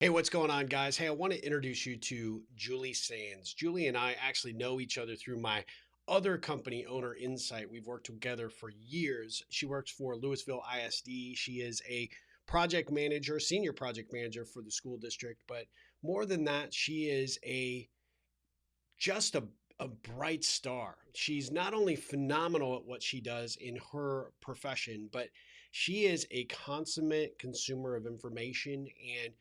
Hey, what's going on, guys? Hey, I want to introduce you to Julie Sands. Julie and I actually know each other through my other company, Owner Insight. We've worked together for years. She works for Louisville ISD. She is a project manager, senior project manager for the school district. But more than that, she is just a bright star. She's not only phenomenal at what she does in her profession, but she is a consummate consumer of information and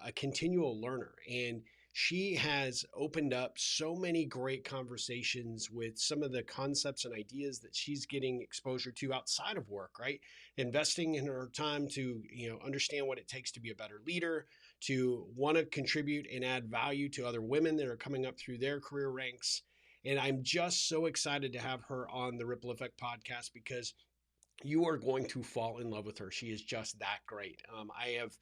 a continual learner. And she has opened up so many great conversations with some of the concepts and ideas that she's getting exposure to outside of work, right? Investing in her time to, understand what it takes to be a better leader, to want to contribute and add value to other women that are coming up through their career ranks. And I'm just so excited to have her on the Ripple Effect podcast because you are going to fall in love with her. She is just that great. I have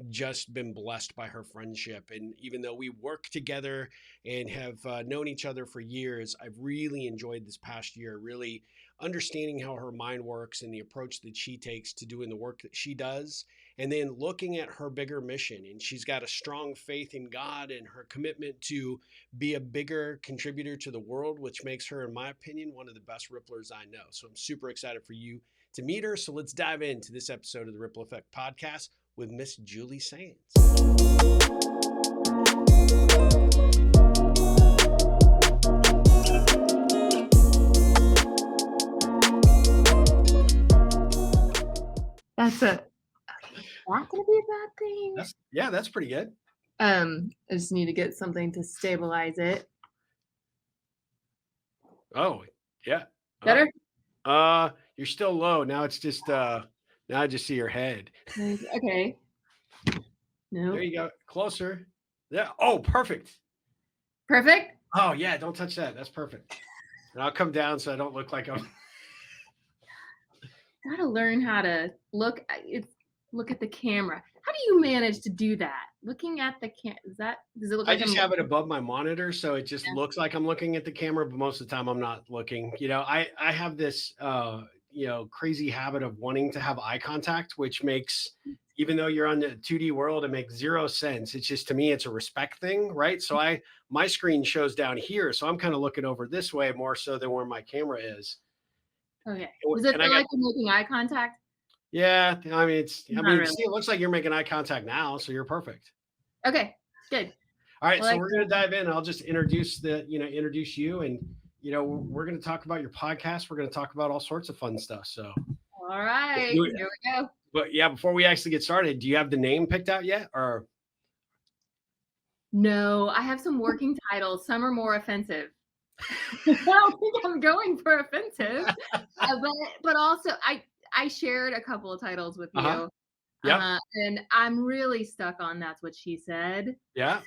just been blessed by her friendship. And even though we work together and have known each other for years, I've really enjoyed this past year, really understanding how her mind works and the approach that she takes to doing the work that she does. And then looking at her bigger mission. And she's got a strong faith in God and her commitment to be a bigger contributor to the world, which makes her, in my opinion, one of the best Ripplers I know. So I'm super excited for you to meet her. So let's dive into this episode of the Ripple Effect podcast with Miss Julie Sands. That's a not gonna be a bad thing. That's pretty good. I just need to get something to stabilize it. Oh, yeah. Better? You're still low. Now it's just now I just see your head. Okay. No. There you go. Closer. Yeah. Oh, perfect. Perfect? Oh, yeah. Don't touch that. That's perfect. And I'll come down so I don't look like I'm Gotta learn how to look at the camera. How do you manage to do that? Looking at the does it look I like just I'm have it above my monitor, so it just Yeah. looks like I'm looking at the camera, but most of the time I'm not looking. I have this crazy habit of wanting to have eye contact, which makes, even though you're on the 2D world, it makes zero sense. It's just, to me, it's a respect thing, right? So my screen shows down here, so I'm kind of looking over this way more so than where my camera is. Okay. Does it And feel like you're making eye contact? yeah, I mean, Not really. see, it looks like you're making eye contact now, so you're perfect. Okay, good. All right, so Well, we're going to dive in. I'll just introduce you, and we're going to talk about your podcast. We're going to talk about all sorts of fun stuff. So, all right, do it. here we go. But yeah, before we actually get started, do you have the name picked out yet, or? No, I have some working titles. Some are more offensive. I don't think I'm going for offensive, but also I shared a couple of titles with you. Yeah. And I'm really stuck on That's What She Said. Yeah.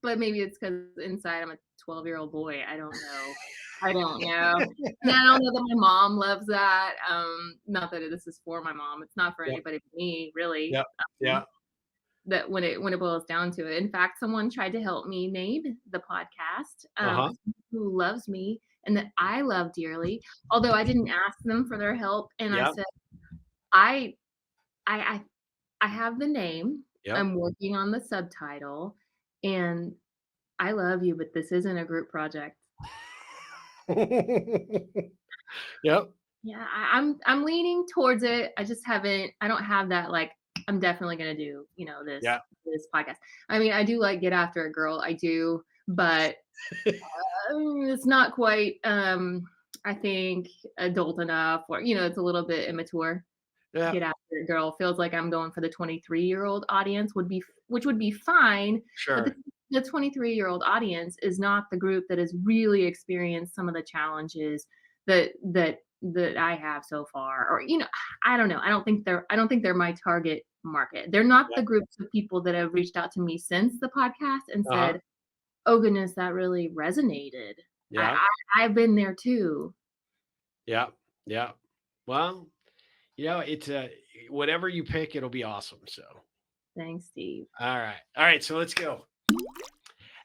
But maybe it's because inside I'm a 12-year-old boy. I don't know. I don't know. And I don't know that my mom loves that. Not that this is for my mom. It's not for Yeah. anybody but me, really. Yeah. Yeah. That when it boils down to it. In fact, someone tried to help me name the podcast, who loves me and that I love dearly, although I didn't ask them for their help. And I Yeah. said, I have the name. Yep. I'm working on the subtitle, and I love you, but this isn't a group project. Yep. Yeah, I'm leaning towards it. I don't have that, like, I'm definitely gonna do, this podcast. I mean, I do like Get After It Girl, I do, but it's not quite, I think, adult enough, or, it's a little bit immature. Yeah. Get After It Girl feels like I'm going for the 23-year-old audience, which would be fine. Sure. But the 23-year-old audience is not the group that has really experienced some of the challenges that I have so far. Or, I don't know. I don't think they're my target market. They're not the groups of people that have reached out to me since the podcast and said, "Oh goodness, that really resonated." Yeah. I've been there too. Yeah. Yeah. Well, it's whatever you pick, it'll be awesome. So Thanks, Steve. All right. So let's go.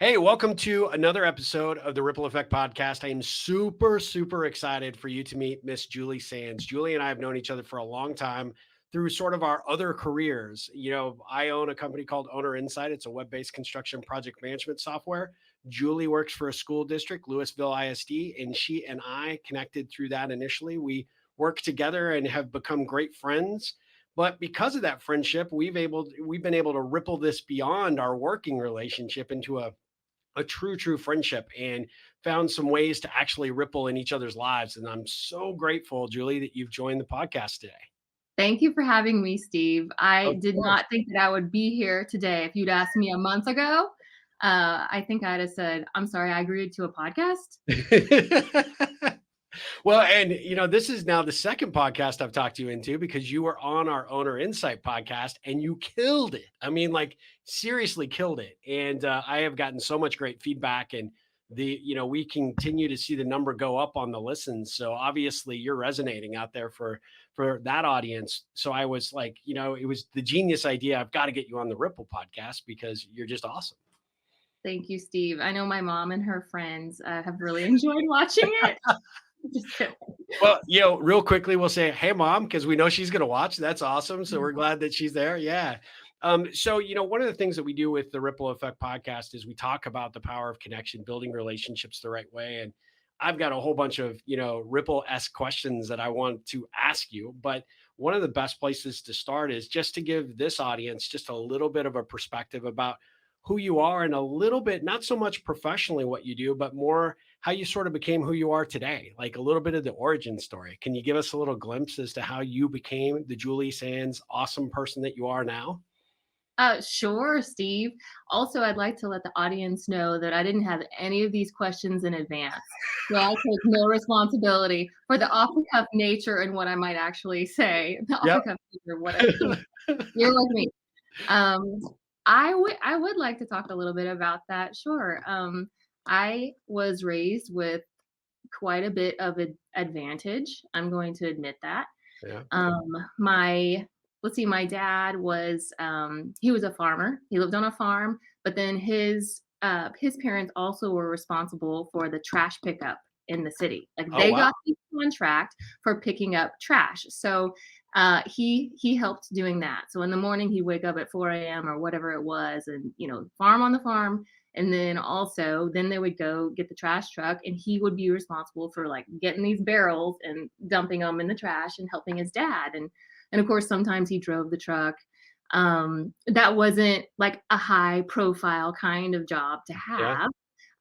Hey, welcome to another episode of the Ripple Effect podcast. I am super, super excited for you to meet Miss Julie Sands. Julie and I have known each other for a long time. through sort of our other careers. I own a company called Owner Insight. It's a web-based construction project management software. Julie works for a school district, Louisville ISD, and she and I connected through that initially. We work together and have become great friends. But because of that friendship, we've been able to ripple this beyond our working relationship into a true friendship, and found some ways to actually ripple in each other's lives. And I'm so grateful, Julie, that you've joined the podcast today. Thank you for having me, Steve. I Of did course. not think that I would be here today. If you'd asked me a month ago, I think I'd have said, "I'm sorry, I agreed to a podcast." Well, and this is now the second podcast I've talked you into, because you were on our Owner Insight podcast and you killed it. I mean, like, seriously killed it. And I have gotten so much great feedback, and we continue to see the number go up on the listens. So obviously you're resonating out there for that audience. So I was like, it was the genius idea. I've got to get you on the Ripple podcast because you're just awesome. Thank you, Steve. I know my mom and her friends have really enjoyed watching it. Just kidding. Well, real quickly, we'll say, "Hey, mom," because we know she's going to watch. That's awesome. So we're glad that she's there. Yeah. So, one of the things that we do with the Ripple Effect podcast is we talk about the power of connection, building relationships the right way. And I've got a whole bunch of, Ripple-esque questions that I want to ask you. But one of the best places to start is just to give this audience just a little bit of a perspective about who you are, and a little bit, not so much professionally what you do, but more how you sort of became who you are today, like a little bit of the origin story. Can you give us a little glimpse as to how you became the Julie Sands awesome person that you are now? Sure, Steve. Also, I'd like to let the audience know that I didn't have any of these questions in advance. So I take no responsibility for the off the cuff nature and what I might actually say. The off the Yep. cuff nature, what I, you're like me. Um, I would like to talk a little bit about that. Sure. I was raised with quite a bit of advantage. I'm going to admit that. Yeah. Um, my let's see, my dad was he was a farmer. He lived on a farm, but then his parents also were responsible for the trash pickup in the city. Like Oh, they wow. got the contract for picking up trash. So he helped doing that. So in the morning he'd wake up at 4 a.m. or whatever it was, and farm on the farm. And then they would go get the trash truck, and he would be responsible for like getting these barrels and dumping them in the trash and helping his dad. And of course, sometimes he drove the truck. That wasn't like a high profile kind of job to Yeah.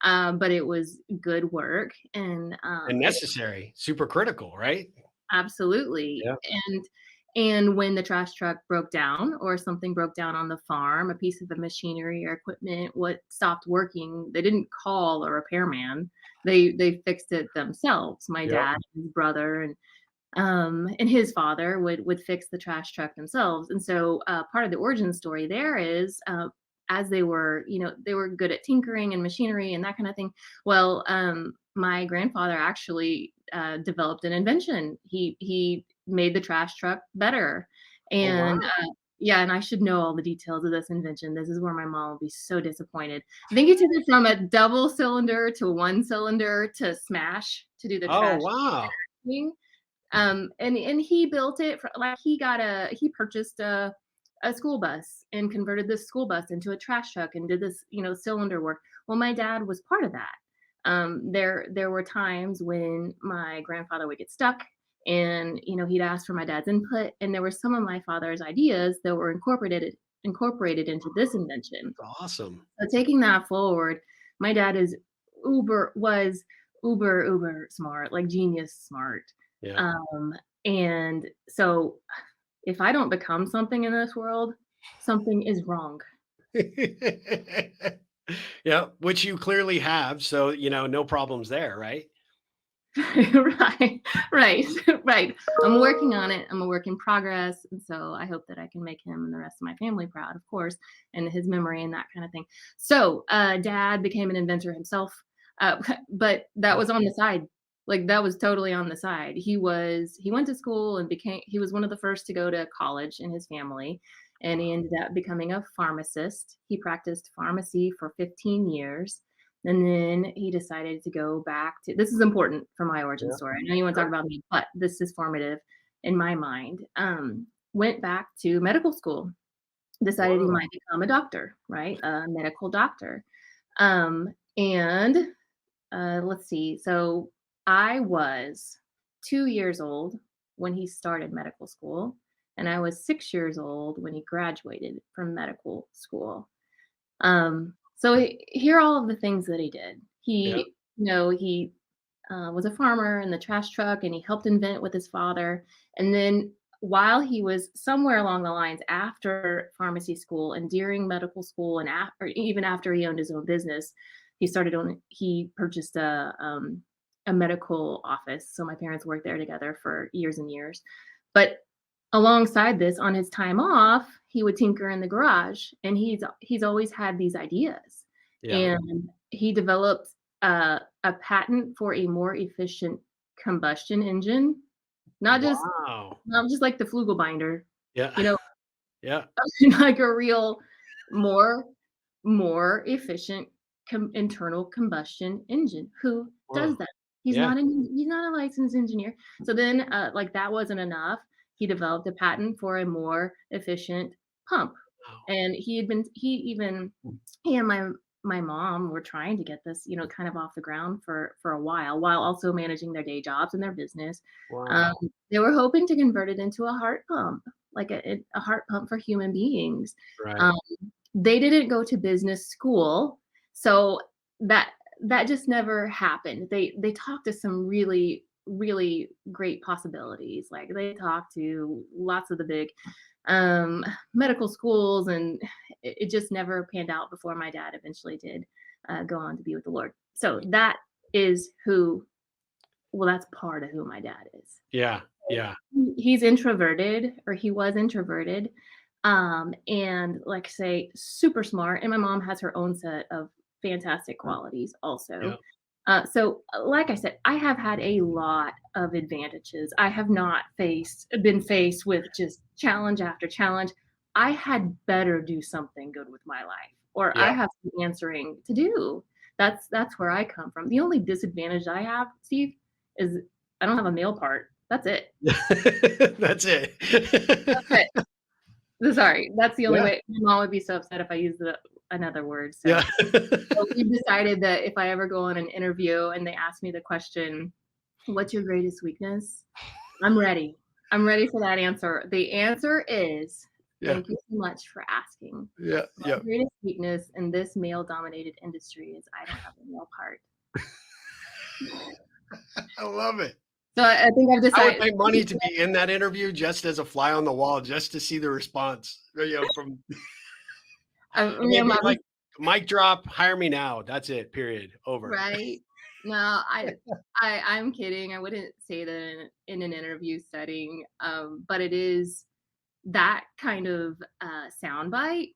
have, but it was good work. And And it necessary, super critical, right? absolutely. Yeah. And when the trash truck broke down or something broke down on the farm, a piece of the machinery or equipment what stopped working, they didn't call a repairman. They fixed it themselves. My Yep. dad, his brother, and his father would fix the trash truck themselves. And so part of the origin story there is as they were, they were good at tinkering and machinery and that kind of thing. Well, my grandfather actually developed an invention. He made the trash truck better, Oh, and wow. yeah, and I should know all the details of this invention. This is where my mom will be so disappointed. I think he took it from a double cylinder to one cylinder to smash to do the Oh, trash wow. thing. And he built it for like he purchased a school bus and converted this school bus into a trash truck and did this, cylinder work. Well, my dad was part of that. There were times when my grandfather would get stuck and he'd ask for my dad's input, and there were some of my father's ideas that were incorporated into this invention. Awesome. So taking that forward, my dad was uber smart, like genius smart. Yeah. Um, and so if I don't become something in this world, something is wrong. Yeah, which you clearly have. So, no problems there, right? Right, right, right. I'm working on it. I'm a work in progress. And so I hope that I can make him and the rest of my family proud, of course, and his memory and that kind of thing. So dad became an inventor himself. But that was on the side. Like that was totally on the side. He went to school and he was one of the first to go to college in his family. And he ended up becoming a pharmacist. He practiced pharmacy for 15 years. And then he decided to go back to this is important for my origin Yeah. story. I know you want to talk Sure. about me, but this is formative in my mind. went back to medical school, decided he Wow. might become a doctor, right? A medical doctor. And let's see. So I was 2 years old when he started medical school, and I was 6 years old when he graduated from medical school. Here are all of the things that he did. Yeah. He was a farmer in the trash truck, and he helped invent with his father. And then while he was somewhere along the lines after pharmacy school and during medical school and or even after he owned his own business, he purchased a medical office. So my parents worked there together for years and years. But alongside this, on his time off, he would tinker in the garage, and he's always had these ideas. Yeah. And he developed a patent for a more efficient combustion engine, not just Wow. not just like the Flugelbinder, Yeah. you know, Yeah. like a real more more efficient internal combustion engine. Who does Wow. that? Yeah. He's not a licensed engineer. So then, like that wasn't enough. He developed a patent for a more efficient pump, Wow. and he and my mom were trying to get this, kind of off the ground for a while also managing their day jobs and their business. Um, Wow. they were hoping to convert it into a heart pump, like a heart pump for human beings. Right. Um, they didn't go to business school, so that that just never happened. They talked to some really great possibilities. Like they talked to lots of the big um, medical schools, and it just never panned out before my dad eventually did go on to be with the Lord. So that is who. Well, that's part of who my dad is. Yeah. Yeah. He's introverted, or he was introverted, and like I say, super smart. And my mom has her own set of fantastic qualities also. Yeah. Like I said, I have had a lot of advantages. I have not been faced with just challenge after challenge. I had better do something good with my life, or I Yeah. have some answering to do. That's where I come from. The only disadvantage I have, Steve, is I don't have a male part. That's it. That's it. That's it. Sorry, that's the only Yeah. way. My mom would be so upset if I used another word. Yeah. So we've decided that if I ever go on an interview and they ask me the question, "What's your greatest weakness?" I'm ready. I'm ready for that answer. The answer is, Yeah. "Thank you so much for asking. Yeah. My Yeah. greatest weakness in this male-dominated industry is I don't have a male part." I love it. So I think I've I would decided. pay money to be in that interview just as a fly on the wall, just to see the response, from I they'd mean, be like, "Mic drop, hire me now. That's it, period. Over." right? No, I'm kidding. I wouldn't say that in an interview setting, but it is that kind of soundbite.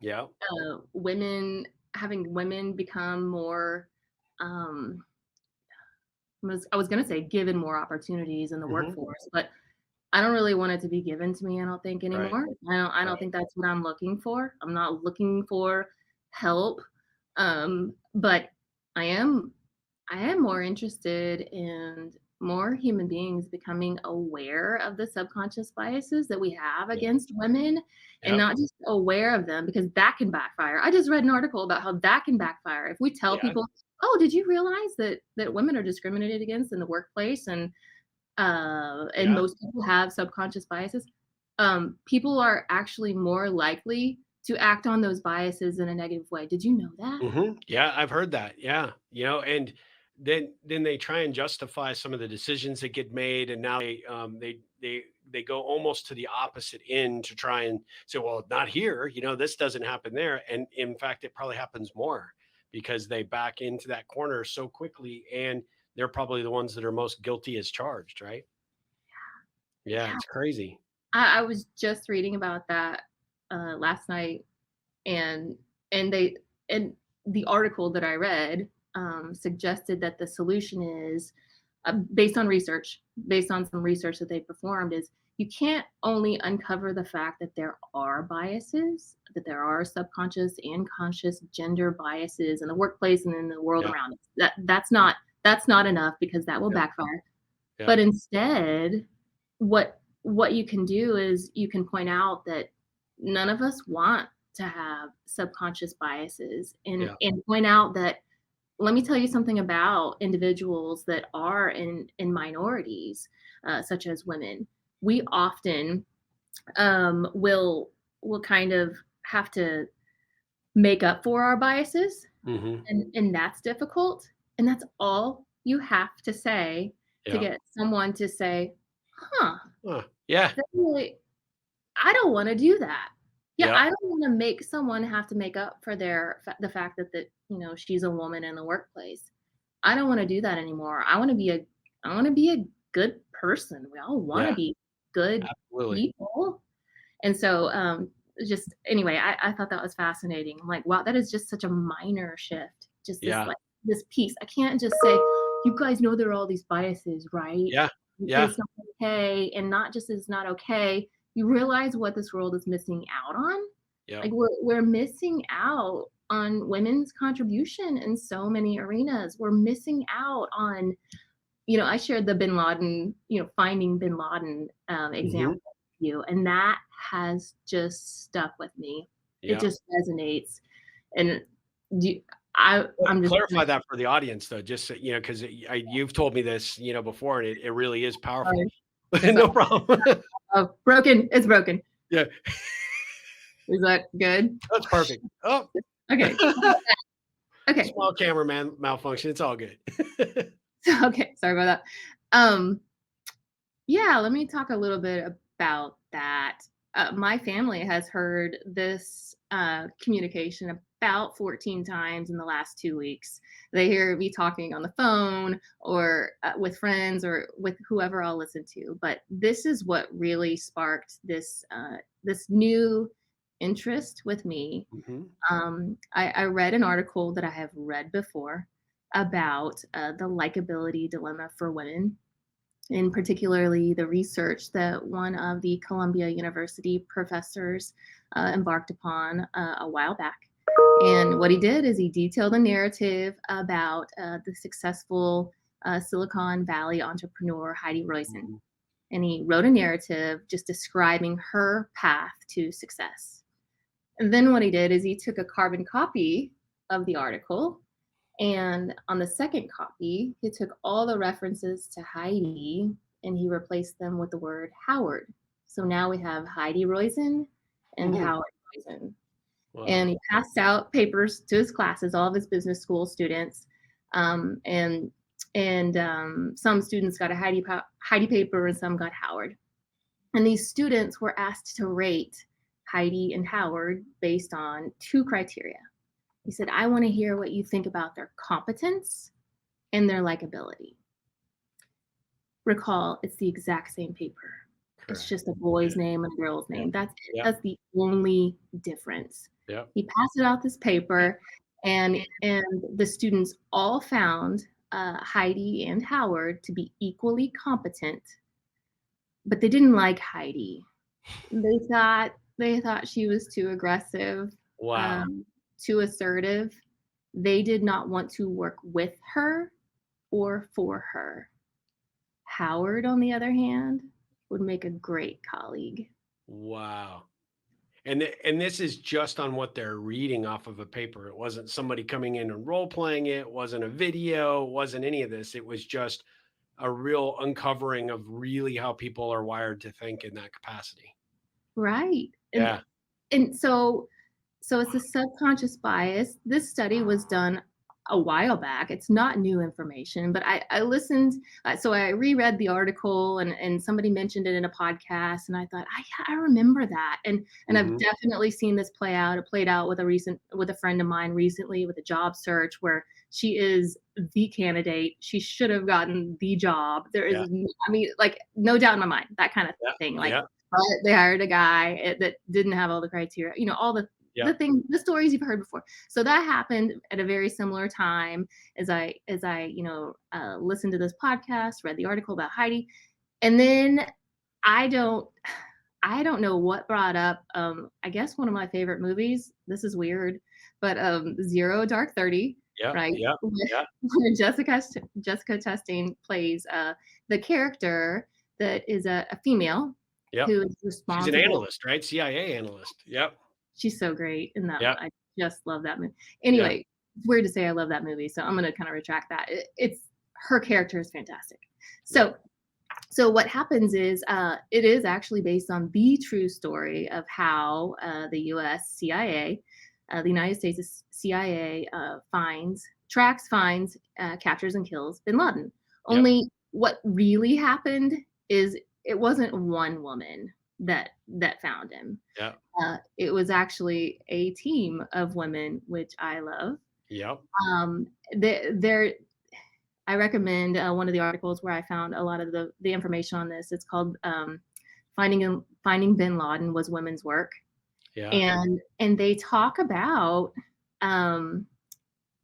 Yeah. Women having women become more. Um, I was gonna say given more opportunities in the Mhm. workforce, but I don't really want it to be given to me. I don't think Right. anymore. I don't Right. think that's what I'm looking for. I'm not looking for help, but I am I am more interested in more human beings becoming aware of the subconscious biases that we have Yeah. against women, and Yep. not just aware of them, because that can backfire. I just read an article about how that can backfire. If we tell Yeah. people, "Oh, did you realize that women are discriminated against in the workplace, and Yeah. most people have subconscious biases," people are actually more likely to act on those biases in a negative way. Did you know that? Mhm. Yeah, I've heard that. Yeah. And then they try and justify some of the decisions that get made, and now they go almost to the opposite end to try and say, "Well, not here. This doesn't happen there." And in fact, it probably happens more because they back into that corner so quickly, and they're probably the ones that are most guilty as charged, right? Yeah, Yeah. it's crazy. I was just reading about that last night, and and they and the article that I read suggested that the solution is based on some research that they performed, is you can't only uncover the fact that there are biases, that there are subconscious and conscious gender biases in the workplace and in the world Yeah. around us. That's not enough, because that will Yeah. backfire. Yeah. But instead, what what you can do is you can point out that none of us want to have subconscious biases, Yeah. and point out that, let me tell you something about individuals that are in minorities, such as women. We often will kind of have to make up for our biases, Hmm. and that's difficult. And that's all you have to say to Yeah. get someone to say, "Huh, Yeah. that really, I don't want to do that." Yeah, Yeah. I don't want to make someone have to make up for the fact that she's a woman in the workplace. I don't want to do that anymore. I want to be a good person. We all want to Yeah. be good Absolutely. people. And so, just anyway, I thought that was fascinating. I'm like, wow, that is just such a minor shift. Just this, Yeah. like, this piece. I can't just say, you guys know there are all these biases, right? Yeah. But Yeah. it's not okay. And not just it's not okay. You realize what this world is missing out on. Yeah. Like, we're missing out on women's contribution in so many arenas. We're missing out on, I shared the Bin Laden, finding Bin Laden Hmm. example with you, and that has just stuck with me. It Yeah. just resonates, and do, Well, I'm just clarify that for the audience though, just so, because you've told me this, before, and it really is powerful. sorry. I'm No sorry. problem. Oh, broken. It's broken. Yeah, Is that good? that's perfect. Oh, Okay. Okay. small cameraman malfunction. It's all good. Okay. Sorry about that. Um, Yeah, let me talk a little bit about that. My family has heard this communication about 14 times in the last 2 weeks. They hear me talking on the phone or with friends or with whoever I'll listen to. But this is what really sparked this new interest with me. Hmm. I read an article that I have read before about the likability dilemma for women, and particularly the research that one of the Columbia University professors embarked upon a while back. And what he did is he detailed a narrative about the successful Silicon Valley entrepreneur Heidi Roizen. Hmm. And he wrote a narrative just describing her path to success. And then what he did is he took a carbon copy of the article, and on the second copy, he took all the references to Heidi and he replaced them with the word Howard. So now we have Heidi Roizen and Hmm. Howard Roizen. Wow. And he passed out papers to his classes, all of his business school students. And some students got a Heidi paper and some got Howard. And these students were asked to rate Heidi and Howard based on two criteria. He said, I want to hear what you think about their competence and their likability. Recall, it's the exact same paper. It's Correct. just a boy's Yeah. name and a girl's Yeah. name. That's it. Yeah. That's the only difference. Yeah. He passed out this paper, and the students all found Heidi and Howard to be equally competent, but they didn't like Heidi. They thought she was too aggressive, Wow. um, too assertive. They did not want to work with her or for her. Howard, on the other hand, would make a great colleague. Wow. And this is just on what they're reading off of a paper. It wasn't somebody coming in and role playing it. Wasn't a video. Wasn't any of this. It was just a real uncovering of really how people are wired to think in that capacity. Right. And Yeah. and so it's a subconscious bias. This study was done a while back. It's not new information, but I listened. So I reread the article, and somebody mentioned it in a podcast, and I thought, I remember that, and I've Hmm. definitely seen this play out. It played out with a friend of mine recently with a job search where she is the candidate. She should have gotten the job. There is, Yeah. I mean, like, no doubt in my mind, that kind of Yeah. thing. Like, Yeah. but they hired a guy that didn't have all the criteria, all Yeah. the stories you've heard before. So that happened at a very similar time as I listened to this podcast, read the article about Heidi, and then I don't I don't know what brought up. I guess one of my favorite movies. This is weird, but Zero Dark 30, Yeah. right? Yeah. Yeah. Where Jessica Chastain plays the character that is a female, Yep. who is She's an responsible. analyst, right? CIA analyst. Yep. She's so great in that. Yep. I just love that movie. Yeah. Anyway, it's weird to say I love that movie, so I'm gonna kind of retract that. It's her character is fantastic. Yep. So what happens is it is actually based on the true story of how the U.S. CIA, the United States CIA, finds, captures, and kills Bin Laden. Yep. Only what really happened is it wasn't one woman that found him. Yep. It was actually a team of women, which I love. Yep. Um, they're I recommend one of the articles where I found a lot of the information on this. It's called "Finding Bin Laden Was Women's Work," Yeah. and they talk about um,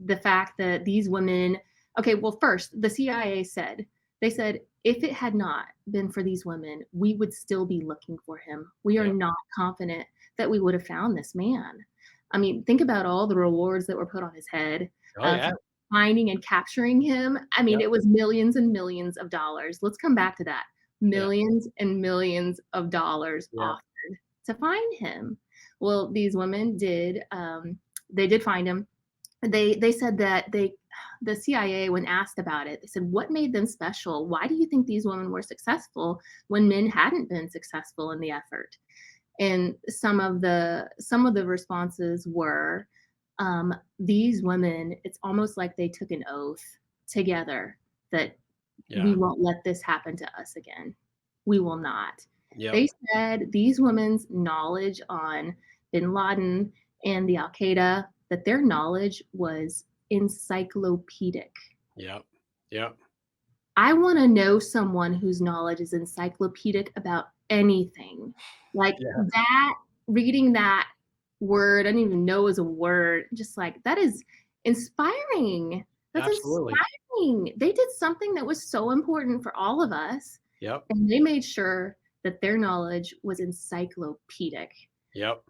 the fact that these women. Okay, well, first the CIA said if it had not been for these women, we would still be looking for him. We are Yep. not confident that we would have found this man. I mean, think about all the rewards that were put on his head Oh yeah. for finding and capturing him. I mean, Yep. it was millions and millions of dollars. Let's come back to that. Yeah. Millions and millions of dollars Yeah. offered to find him. Well, these women did. They did find him. They said that the CIA, when asked about it, they said, "What made them special? Why do you think these women were successful when men hadn't been successful in the effort?" And some of the responses were, these women, it's almost like they took an oath together that we Yeah. won't let this happen to us again. We will not. Yep. They said these women's knowledge on Bin Laden and the Al Qaeda, that their knowledge was encyclopedic. Yep. Yep. I want to know someone whose knowledge is encyclopedic about anything. Like Yeah. that, reading that word, I didn't even know it was a word. Just like that is inspiring. That's Absolutely. inspiring. They did something that was so important for all of us, Yep. and they made sure that their knowledge was encyclopedic. Yep.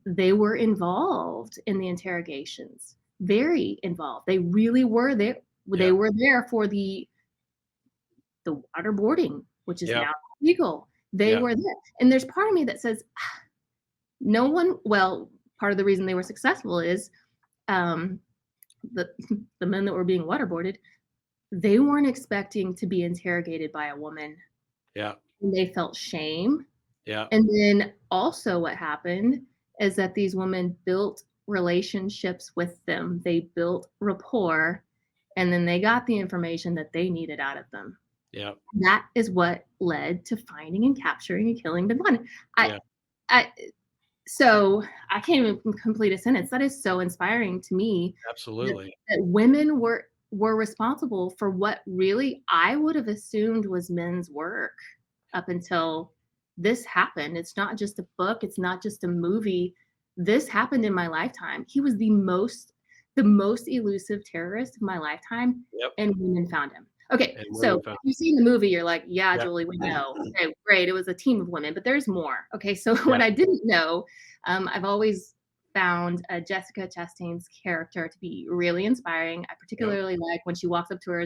They were involved in the interrogations, very involved. They really were there. They Yep. were there for the waterboarding, which is Yep. now illegal. They Yep. were there. And there's part of me that says, no one, well, part of the reason they were successful is um, the, the men that were being waterboarded, they weren't expecting to be interrogated by a woman. Yep. And they felt shame. Yep. And then also what happened is that these women built relationships with them. They built rapport, and then they got the information that they needed out of them. Yep. That is what led to finding and capturing and killing Bin Laden. Yeah. So I can't even complete a sentence. That is so inspiring to me Absolutely. that women were responsible for what really I would have assumed was men's work up until this happened. It's not just a book. It's not just a movie. This happened in my lifetime. He was the most elusive terrorist of my lifetime, Yep. and women found him. Okay, And so women found you've seen the movie, you're like, yeah, Yeah. Julie, we know. Okay, great. It was a team of women, but there's more. Okay, so what Yeah. I didn't know, I've always found Jessica Chastain's character to be really inspiring. I particularly like when she walks up to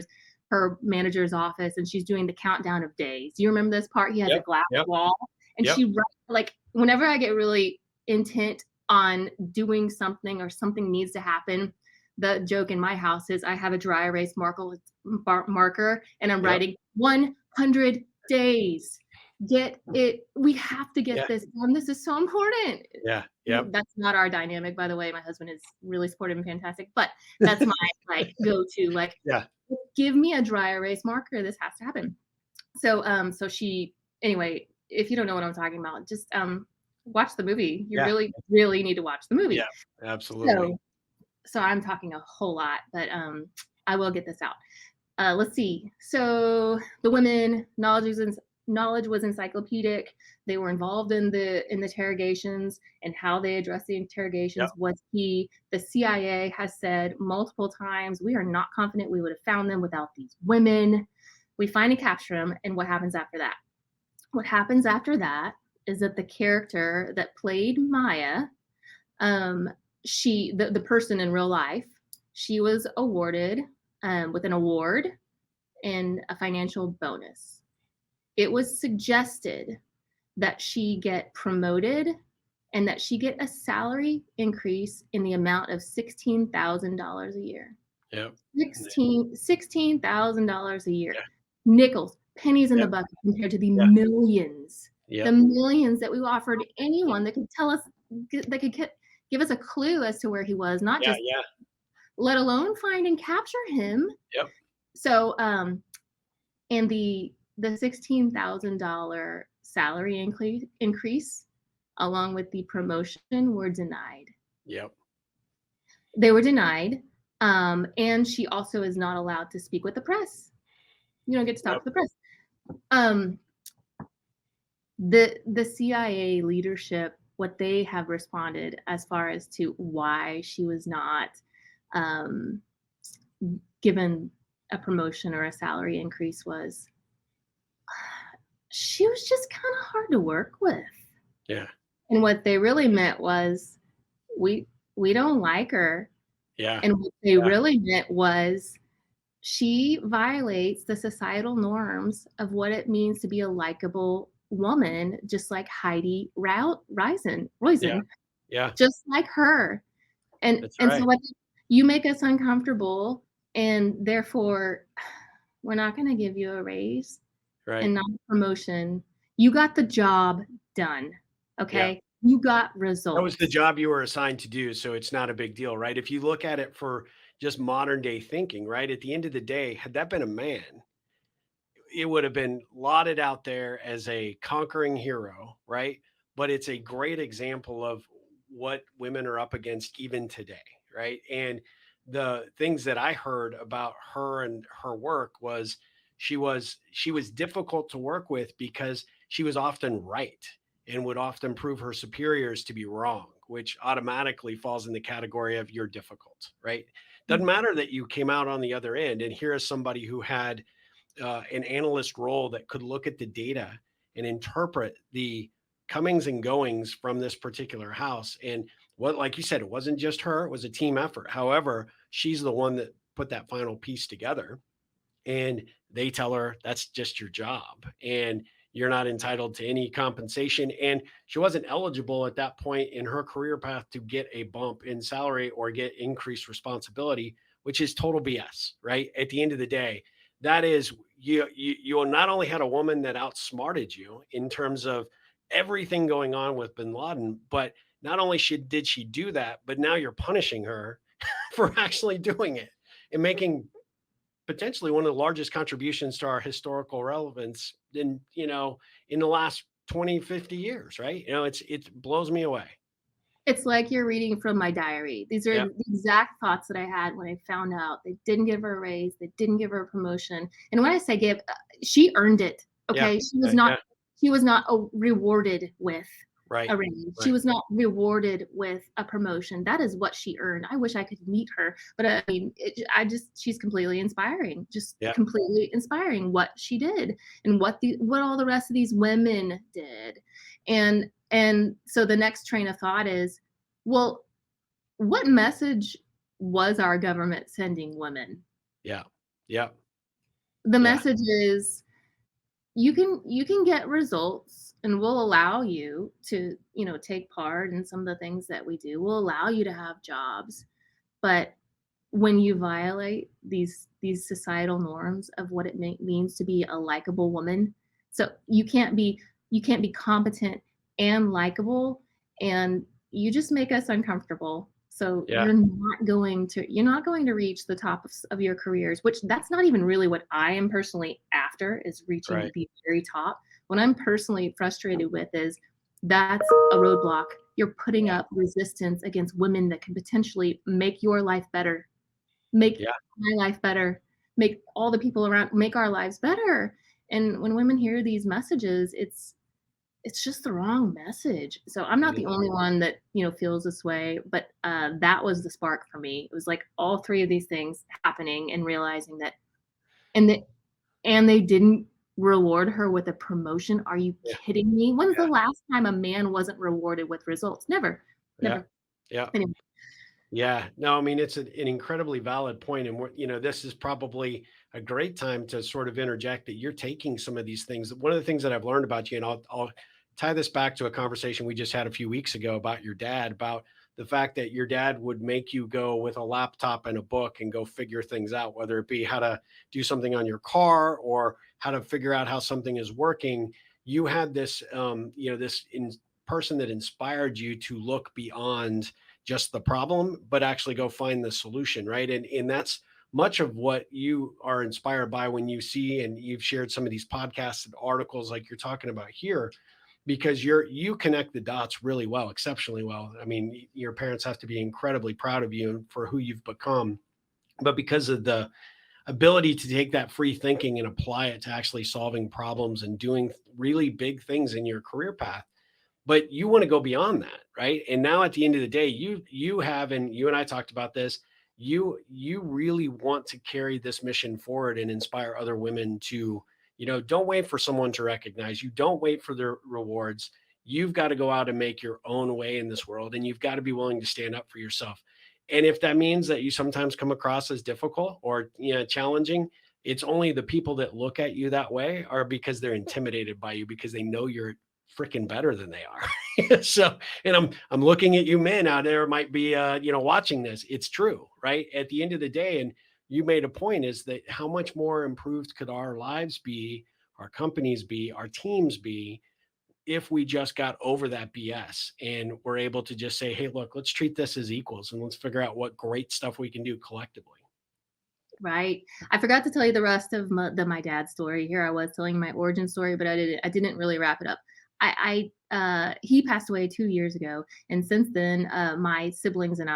her manager's office and she's doing the countdown of days. Do you remember this part? He has a Yep. glass Yep. wall, and Yep. she like whenever I get really intent on doing something or something needs to happen, the joke in my house is I have a dry erase marker and I'm Yep. writing 100 days. Get it. We have to get Yeah. this done. This is so important. Yeah. Yep. That's not our dynamic, by the way. My husband is really supportive and fantastic, but that's my like go-to. Like, Yeah. give me a dry erase marker. This has to happen. So she anyway. If you don't know what I'm talking about, just watch the movie. You Yeah. really, really need to watch the movie. Yeah. Absolutely. So I'm talking a whole lot, but I will get this out. Let's see. So the women, knowledge was encyclopedic. They were involved in the interrogations, and how they addressed the interrogations Yep. was key. The CIA has said multiple times, we are not confident we would have found them without these women. We find and capture them, and what happens after that? What happens after that is that the character that played Maya, the person in real life, she was awarded with an award and a financial bonus. It was suggested that she get promoted and that she get a salary increase in the amount of $16,000 a year. Yep. $16,000 a year. Yeah. Nickels, pennies in the Yep. bucket compared to the Yeah. millions. The Yep. millions that we offered anyone that could tell us that could give us a clue as to where he was, not Yeah. just Yeah. let alone find and capture him. Yep. So, and the $16,000 salary increase along with the promotion were denied. Yep. They were denied, and she also is not allowed to speak with the press. You don't get to talk Yep. to the press. Um, the CIA leadership, what they have responded as far as to why she was not um, given a promotion or a salary increase was she was just kind of hard to work with. Yeah. And what they really meant was we we don't like her. Yeah. And what they Yeah. really meant was she violates the societal norms of what it means to be a likable woman, just like Heidi Yeah. Roizen, Yeah. just like her. That's And so right. what you make us uncomfortable, and therefore we're not gonna give you a raise and Right. not a promotion. You got the job done, Yeah. okay? You got That was the results. job you were assigned to do, so it's not a big deal, right? If you look at it for just modern day thinking, right? At the end of the day, had that been a man, it would have been lauded out there as a conquering hero, right? But it's a great example of what women are up against even today, right? And the things that I heard about her and her work was she was difficult to work with because she was often right and would often prove her superiors to be wrong, which automatically falls in the category of you're difficult, right? Doesn't Mm. matter that you came out on the other end. And here is somebody who had an analyst role that could look at the data and interpret the comings and goings from this particular house. And what, like you said, it wasn't just her, it was a team effort. However, she's the one that put that final piece together. And they tell her that's just your job. And you're not entitled to any compensation. And she wasn't eligible at that point in her career path to get a bump in salary or get increased responsibility, which is total BS, right? At the end of the day, that is you not only had a woman that outsmarted you in terms of everything going on with bin Laden, but not only did she do that, but now you're punishing her for actually doing it and making potentially one of the largest contributions to our historical relevance in the last 20, 50 years, right? It blows me away. It's like you're reading from my diary. These are Yeah. the exact thoughts that I had when I found out they didn't give her a raise, they didn't give her a promotion. And when I say give, she earned it. Yeah. Okay, Yeah. she was not rewarded with Right. a raise. She Right. was not rewarded with a promotion. That is what she earned. I wish I could meet her, but I mean, she's completely inspiring. Just Yeah. completely inspiring what she did and what all the rest of these women did. And so the next train of thought is, well, what message was our government sending women? Yeah. Yeah. The Yeah. message is you can get results and we'll allow you to, take part in some of the things that we do. We'll allow you to have jobs, but when you violate these societal norms of what it means to be a likable woman, so you can't be competent and likable, and you just make us uncomfortable. So Yeah. you're not going to reach the top of your careers, which that's not even really what I am personally after, is reaching Right. the very top. What I'm personally frustrated with is that's a roadblock. You're putting Yeah. up resistance against women that can potentially make your life better, make Yeah. my life better, make all the people around, make our lives better. And when women hear these messages, it's just the wrong message. So I'm It not the is. only one that, feels this way, but that was the spark for me. It was like all three of these things happening and realizing that, and that, and they didn't reward her with a promotion. Are you Yeah. kidding me? When's the Yeah. last time a man wasn't rewarded with results? Never, Yeah. never. Yeah. Anyway, Yeah, no, I mean, it's an incredibly valid point, and this is probably a great time to sort of interject that you're taking some of these things. One of the things that I've learned about you, and I'll tie this back to a conversation we just had a few weeks ago about your dad, about the fact that your dad would make you go with a laptop and a book and go figure things out, whether it be how to do something on your car or how to figure out how something is working. You had this, person that inspired you to look beyond just the problem, but actually go find the solution, right? And that's much of what you are inspired by when you see, and you've shared some of these podcasts and articles like you're talking about here, because you connect the dots really well, exceptionally well. I mean, your parents have to be incredibly proud of you for who you've become, but because of the ability to take that free thinking and apply it to actually solving problems and doing really big things in your career path. But you want to go beyond that, right? And now at the end of the day, you have, and you and I talked about this, you really want to carry this mission forward and inspire other women to, don't wait for someone to recognize you, don't wait for their rewards. You've got to go out and make your own way in this world, and you've got to be willing to stand up for yourself. And if that means that you sometimes come across as difficult or, challenging, it's only the people that look at you that way are because they're intimidated by you, because they know you're freaking better than they are. So, and I'm looking at you men out there might be watching this. It's true, right? At the end of the day, and you made a point, is that how much more improved could our lives be, our companies be, our teams be, if we just got over that BS and we're able to just say, hey, look, let's treat this as equals and let's figure out what great stuff we can do collectively. Right. I forgot to tell you the rest of my dad's story. Here I was telling my origin story, but I didn't really wrap it up. He passed away 2 years ago, and since then, my siblings and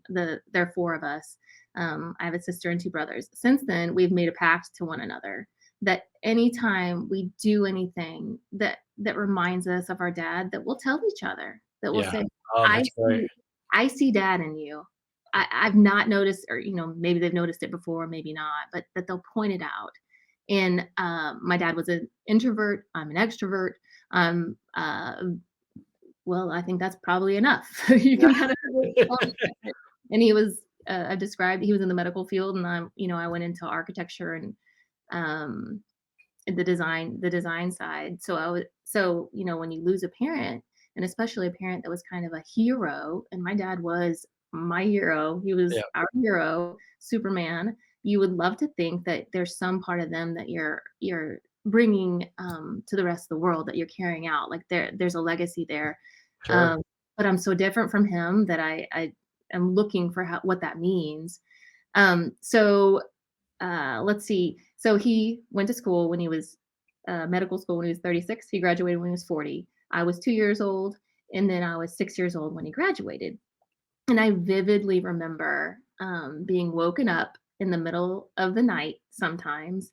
there are 4 of us. I have a sister and 2 brothers. Since then, we've made a pact to one another that anytime we do anything that reminds us of our dad, that we'll tell each other, that we'll Yeah. say, Oh, "I that's great. I see dad in you." I've not noticed, or maybe they've noticed it before, maybe not, but that they'll point it out. And my dad was an introvert. I'm an extrovert. Um, uh, well, I think that's probably enough. You can kind of tell the difference. And he was, I described, he was in the medical field, and I went into architecture and um, the design side. So when you lose a parent, and especially a parent that was kind of a hero, and my dad was my hero, he was Yeah. our hero, Superman. You would love to think that there's some part of them that you're bringing to the rest of the world, that you're carrying out, like there's a legacy there. Sure. um, but I'm so different from him that I am looking for what that means. So let's see. So he went to school when he was medical school when he was 36. He graduated when he was 40. I was 2 years old, and then I was 6 years old when he graduated. And I vividly remember being woken up in the middle of the night sometimes.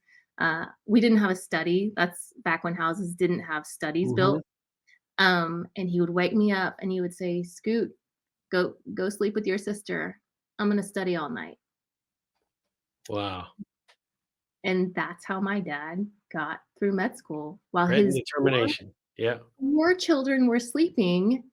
We didn't have a study. That's back when houses didn't have studies Hmm. built. And he would wake me up and he would say, "Scoot, go sleep with your sister. I'm gonna study all night." Wow. And that's how my dad got through med school. While Grit and his determination. Yeah. 4 children were sleeping,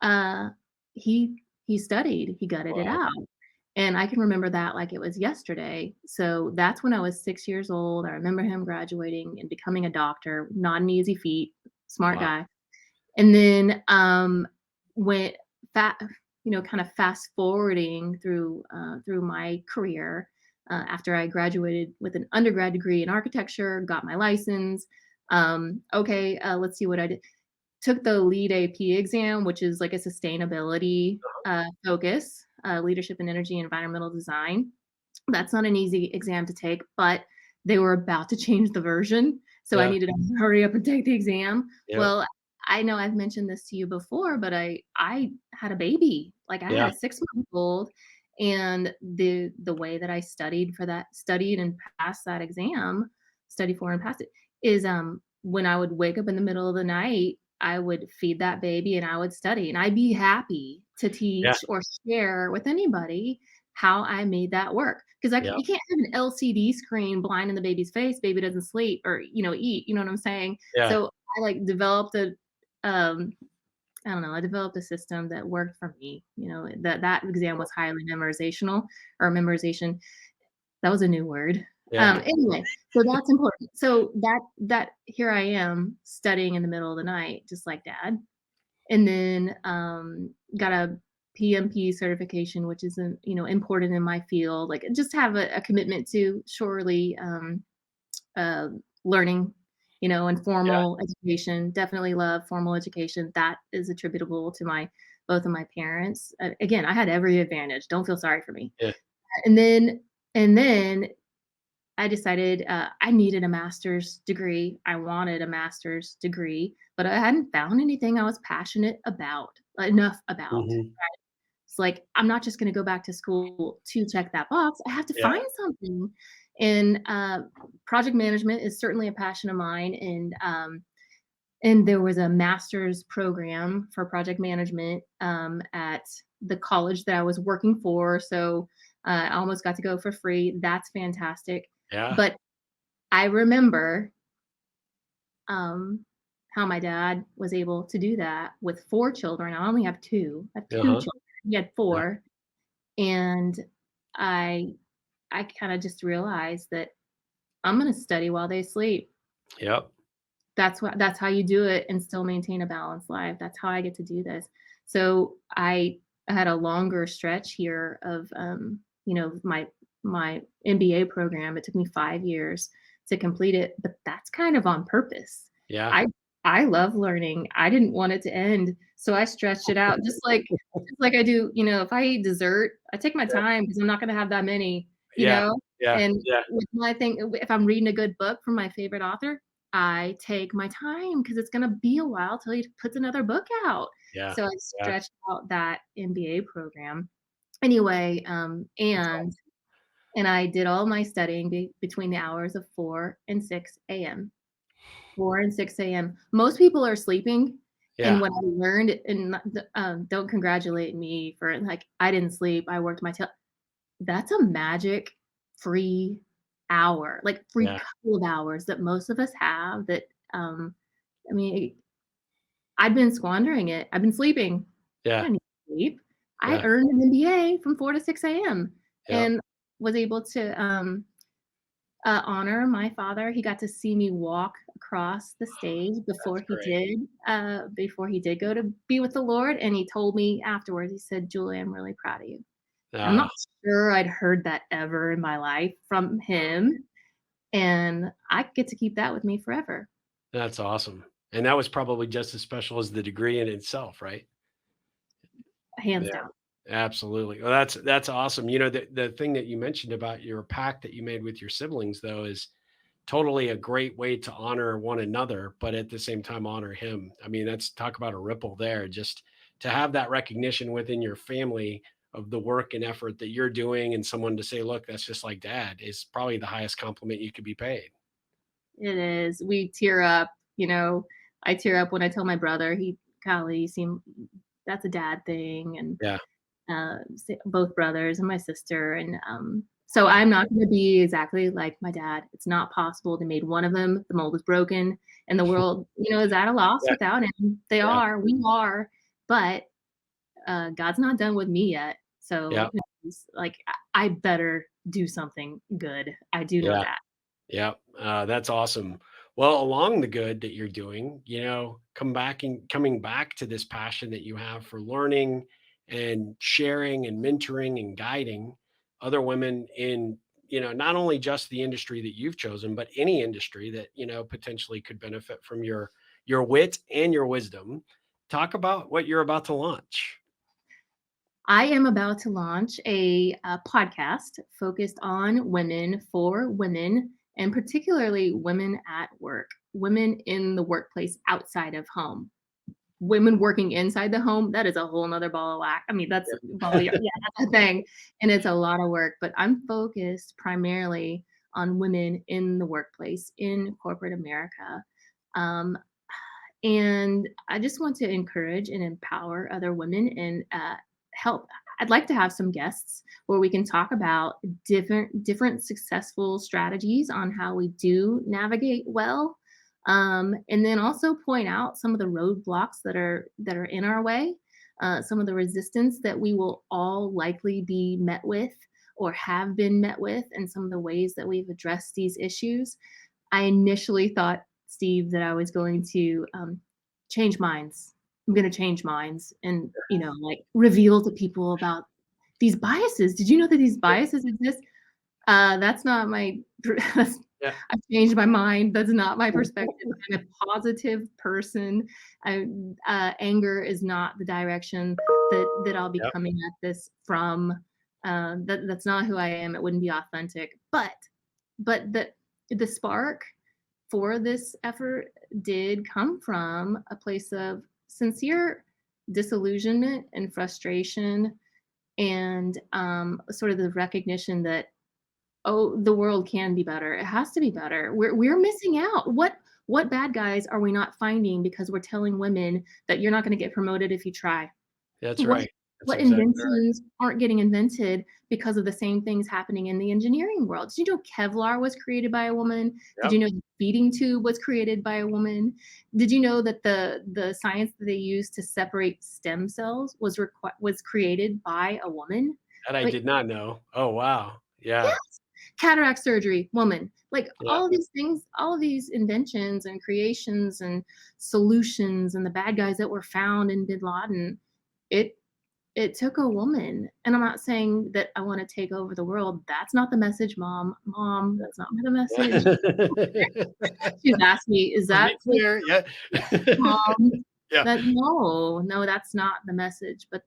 uh, he studied, he gutted it Wow. out. And I can remember that like it was yesterday. So that's when I was 6 years old. I remember him graduating and becoming a doctor, not an easy feat, smart Wow. guy. And then, when fa kind of fast forwarding through my career, after I graduated with an undergrad degree in architecture, got my license. Okay, let's see what I did. Took the LEED AP exam, which is like a sustainability focus, leadership in energy and environmental design. That's not an easy exam to take, but they were about to change the version, so I Yeah. needed to hurry up and take the exam. Yeah. Well, I know I've mentioned this to you before, but I had a baby. Like, I had Yeah. a 6-month-old, and the way that I studied and passed that exam, studied for and passed it, is, when I would wake up in the middle of the night, I would feed that baby and I would study, and I'd be happy to Yeah. teach or share with anybody how I made that work. 'Cause Yeah. you can't have an LCD screen blind in the baby's face, baby doesn't sleep or, eat, you know what I'm saying? Yeah. So I, like, developed um, I don't know, I developed a system that worked for me, that exam was highly memorizational, or memorization. That was a new word. Yeah. Anyway, so that's important. So that here I am studying in the middle of the night, just like dad. And then got a PMP certification, which is important in my field. Like just have a commitment to surely uh, learning, and Yeah. formal education. Definitely love formal education. That is attributable to my both of my parents. Again, I had every advantage. Don't feel sorry for me. Yeah. And then I decided I needed a master's degree. I wanted a master's degree, but I hadn't found anything I was passionate about enough about. Mhm. It's like I'm not just going to go back to school to check that box. I have to Yeah. find something. And project management is certainly a passion of mine. And there was a master's program for project management at the college that I was working for. So I almost got to go for free. That's fantastic. Yeah. But I remember, how my dad was able to do that with 4 children. I only have 2. I have 2 Uh-huh. children. He had Yeah. 4, and I I kinda just realized that I'm gonna study while they sleep. Yep. That's how you do it and still maintain a balanced life. That's how I get to do this. So I had a longer stretch here of, my MBA program. It took me 5 years to complete it, but that's kind of on purpose. Yeah. I I love learning. I didn't want it to end, so I stretched it out just like I do, if I eat dessert, I take my Yeah. time because I'm not gonna have that many, you Yeah. know? Yeah. And Yeah. with my thing if I'm reading a good book from my favorite author, I take my time because it's gonna be a while till he puts another book out. Yeah. So I Yeah. stretched out that MBA program. Anyway, That's all. and I did all my studying between the hours of 4 and 6 AM. 4 and 6 AM. Most people are sleeping, and Yeah. what I learned and don't congratulate me for, like, I didn't sleep, I worked my tail that's a magic free hour, like, free Yeah. couple of hours that most of us have that, um, I mean, I've been squandering it. I've been sleeping. I Yeah. don't need sleep. I Yeah. earned an MBA from 4 to 6 AM Yep. and was able to, honor my father. He got to see me walk across the stage That's great. before he did go to be with the Lord, and he told me afterwards, he said, "Julie, I'm really proud of you." I'm Ah, not sure I'd heard that ever in my life from him, and I get to keep that with me forever, that's awesome. And that was probably just as special as the degree in itself, right? hands Yeah. down. Absolutely. Well, that's awesome. The thing that you mentioned about your pact that you made with your siblings, though, is totally a great way to honor one another, but at the same time honor him. I mean, that's talk about a ripple there. Just to have that recognition within your family of the work and effort that you're doing, and someone to say, "Look, that's just like dad," is probably the highest compliment you could be paid. It is. We tear up, I tear up when I tell my brother, "Golly, you seem that's a dad thing," and Yeah. both brothers and my sister, and so I'm not going to be exactly like my dad. It's not possible. They made one of them. The mold is broken, and the world, is at a loss Yeah. without him. Yeah. We are, but God's not done with me yet. Yeah. So it's like I better do something good. I do know Yeah. that. Yeah, that's awesome. Well, along the good that you're doing, coming back to this passion that you have for learning and sharing and mentoring and guiding other women in, not only just the industry that you've chosen, but any industry that, potentially could benefit from your wit and your wisdom. Talk about what you're about to launch. I am about to launch a podcast focused on women for women, and particularly women at work, women in the workplace outside of home. Women working inside the home, that is a whole nother ball of wax. I mean, that's ball of yarn. Yeah, that's a thing. And it's a lot of work, but I'm focused primarily on women in the workplace in corporate America. Um, and I just want to encourage and empower other women and help. I'd like to have some guests where we can talk about different successful strategies on how we do navigate well, and then also point out some of the roadblocks that are in our way, some of the resistance that we will all likely be met with, or have been met with and some of the ways that we've addressed these issues, I initially thought, Steve, that I was going to change minds. I'm going to change minds and, like reveal to people about these biases. Did you know that these biases exist? That's not my, that's, Yeah. I've changed my mind. That's not my perspective. I'm a positive person. Anger is not the direction that I'll be Yep. coming at this from. That's not who I am. It wouldn't be authentic. But the spark for this effort did come from a place of sincere disillusionment and frustration and sort of the recognition that, oh, the world can be better. It has to be better. We're missing out. What bad guys are we not finding because we're telling women that you're not going to get promoted if you try? That's What right. That's what exactly right. inventions aren't getting invented because of the same things happening in the engineering world? Did you know Kevlar was created by a woman? Did you Yep. know the feeding tube was created by a woman? Did you know that the science that they use to separate stem cells was created by a woman? That I Like, did not know. Oh, wow. Yeah. yes, cataract surgery, woman. Like Yeah. all of these things, all of these inventions and creations and solutions and the bad guys that were found in Bin Laden, it it took a woman. And I'm not saying that I want to take over the world. That's not the message, mom. Mom, that's not the message. She's asked me, is To that be clear, yeah. mom? Yeah. That no, that's not the message. But